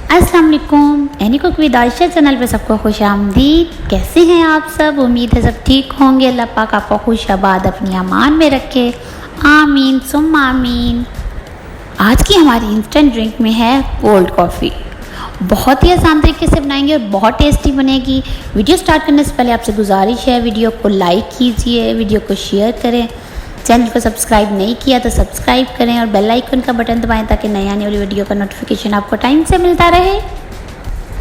अस्सलाम वालेकुम। Any cook with Ayesha channel पे सबको खुश आमदीद। कैसे हैं आप सब? उम्मीद है सब ठीक होंगे। अल्लाह पाक आपको खुश आबाद अपनी अमान में रखे, आमीन सुम्मा आमीन। आज की हमारी इंस्टेंट ड्रिंक में है कोल्ड कॉफ़ी। बहुत ही आसान तरीके से बनाएंगे और बहुत टेस्टी बनेगी। वीडियो स्टार्ट करने से पहले आपसे गुजारिश है, वीडियो को लाइक कीजिए, वीडियो को शेयर करें, चैनल को सब्सक्राइब नहीं किया तो सब्सक्राइब करें और बेल आइकन का बटन दबाएं ताकि नई आने वाली वीडियो का नोटिफिकेशन आपको टाइम से मिलता रहे।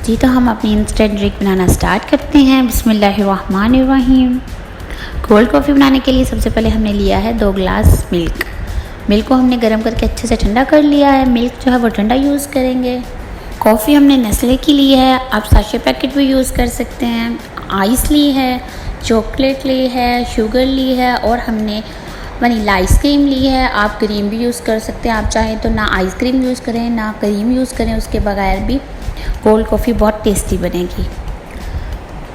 जी तो हम अपनी इंस्टेंट ड्रिंक बनाना स्टार्ट करते हैं। बिस्मिल्लाहिर्रहमानिर्रहीम। कोल्ड कॉफ़ी बनाने के लिए सबसे पहले हमने लिया है 2 गिलास मिल्क। मिल्क को हमने गर्म करके अच्छे से ठंडा कर लिया है। मिल्क जो है वो ठंडा यूज़ करेंगे। कॉफ़ी हमने नेस्ले की ली है, आप साशे पैकेट भी यूज़ कर सकते हैं। आइस ली है, चॉकलेट ली है, शुगर ली है और हमने वनीला आइसक्रीम ली है। आप क्रीम भी यूज़ कर सकते हैं। आप चाहें तो ना आइसक्रीम यूज़ करें ना क्रीम यूज़ करें, उसके बगैर भी कोल्ड कॉफ़ी बहुत टेस्टी बनेगी।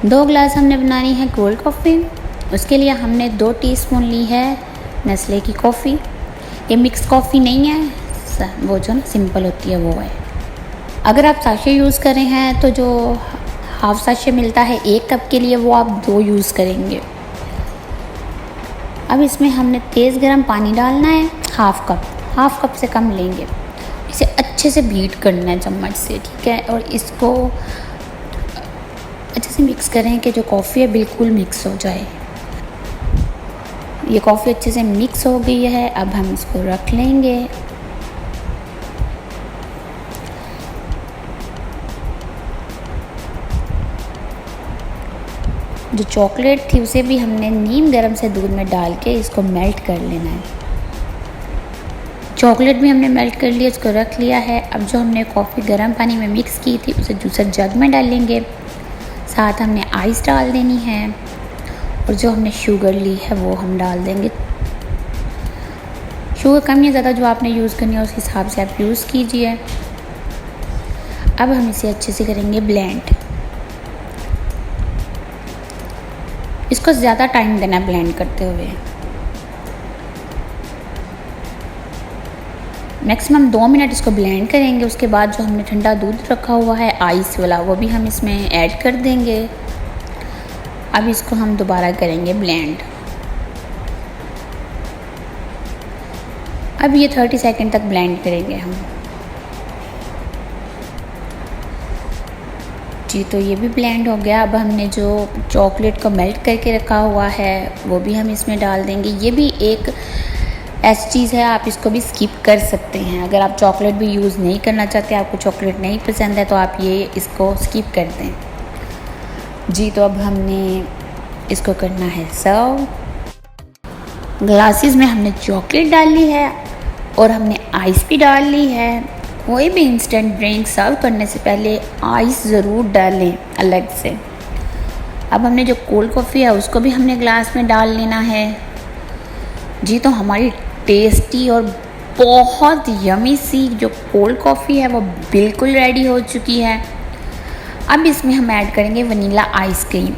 2 गिलास हमने बनानी है कोल्ड कॉफ़ी। उसके लिए हमने 2 टीस्पून ली है नेस्ले की कॉफ़ी। ये मिक्स कॉफ़ी नहीं है, वो जो ना सिंपल होती है वो है। अगर आप साशे यूज़ कर रहे हैं तो जो हाफ़ साशे मिलता है 1 कप के लिए, वो आप 2 यूज़ करेंगे। अब इसमें हमने तेज़ गर्म पानी डालना है, हाफ़ कप से कम लेंगे। इसे अच्छे से बीट करना है चम्मच से, ठीक है। और इसको अच्छे से मिक्स करें कि जो कॉफ़ी है बिल्कुल मिक्स हो जाए। ये कॉफ़ी अच्छे से मिक्स हो गई है। अब हम इसको रख लेंगे। जो चॉकलेट थी उसे भी हमने नीम गर्म से दूध में डाल के इसको मेल्ट कर लेना है। चॉकलेट भी हमने मेल्ट कर लिया, इसको रख लिया है। अब जो हमने कॉफ़ी गर्म पानी में मिक्स की थी उसे दूसरे जग में डालेंगे। साथ हमने आइस डाल देनी है और जो हमने शुगर ली है वो हम डाल देंगे। शुगर कम या ज़्यादा जो आपने यूज़ करनी है उस हिसाब से आप यूज़ कीजिए। अब हम इसे अच्छे से करेंगे ब्लेंड। इसको ज़्यादा टाइम देना है ब्लेंड करते हुए। मैक्सिमम 2 मिनट इसको ब्लेंड करेंगे। उसके बाद जो हमने ठंडा दूध रखा हुआ है आइस वाला, वो भी हम इसमें ऐड कर देंगे। अब इसको हम दोबारा करेंगे ब्लेंड। अब ये 30 सेकंड तक ब्लेंड करेंगे हम। जी तो ये भी ब्लेंड हो गया। अब हमने जो चॉकलेट को मेल्ट करके रखा हुआ है वो भी हम इसमें डाल देंगे। ये भी एक ऐसी चीज़ है, आप इसको भी स्किप कर सकते हैं। अगर आप चॉकलेट भी यूज़ नहीं करना चाहते, आपको चॉकलेट नहीं पसंद है, तो आप ये इसको स्किप कर दें। जी तो अब हमने इसको करना है सर्व। ग्लासेस में हमने चॉकलेट डाल ली है और हमने आइस भी डाल ली है। कोई भी इंस्टेंट ड्रिंक सर्व करने से पहले आइस ज़रूर डालें अलग से। अब हमने जो कोल्ड कॉफ़ी है उसको भी हमने ग्लास में डाल लेना है। जी तो हमारी टेस्टी और बहुत यमी सी जो कोल्ड कॉफ़ी है वो बिल्कुल रेडी हो चुकी है। अब इसमें हम ऐड करेंगे वनीला आइसक्रीम।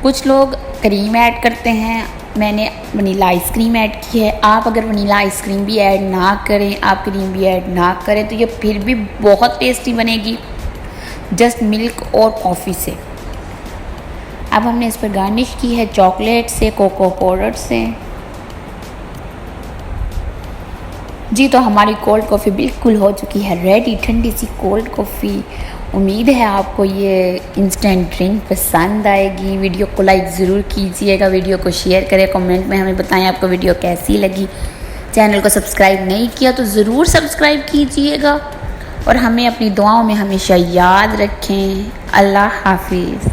कुछ लोग क्रीम ऐड करते हैं, मैंने वनीला आइसक्रीम ऐड की है। आप अगर वनीला आइसक्रीम भी ऐड ना करें, आप क्रीम भी ऐड ना करें, तो ये फिर भी बहुत टेस्टी बनेगी जस्ट मिल्क और कॉफ़ी से। अब हमने इस पर गार्निश की है चॉकलेट से, कोको पाउडर से। जी तो हमारी कोल्ड कॉफ़ी बिल्कुल हो चुकी है रेडी, ठंडी सी कोल्ड कॉफ़ी। उम्मीद है आपको ये इंस्टेंट ड्रिंक पसंद आएगी। वीडियो को लाइक ज़रूर कीजिएगा, वीडियो को शेयर करें, कमेंट में हमें बताएं आपको वीडियो कैसी लगी। चैनल को सब्सक्राइब नहीं किया तो ज़रूर सब्सक्राइब कीजिएगा और हमें अपनी दुआओं में हमेशा याद रखें। अल्लाह हाफिज़।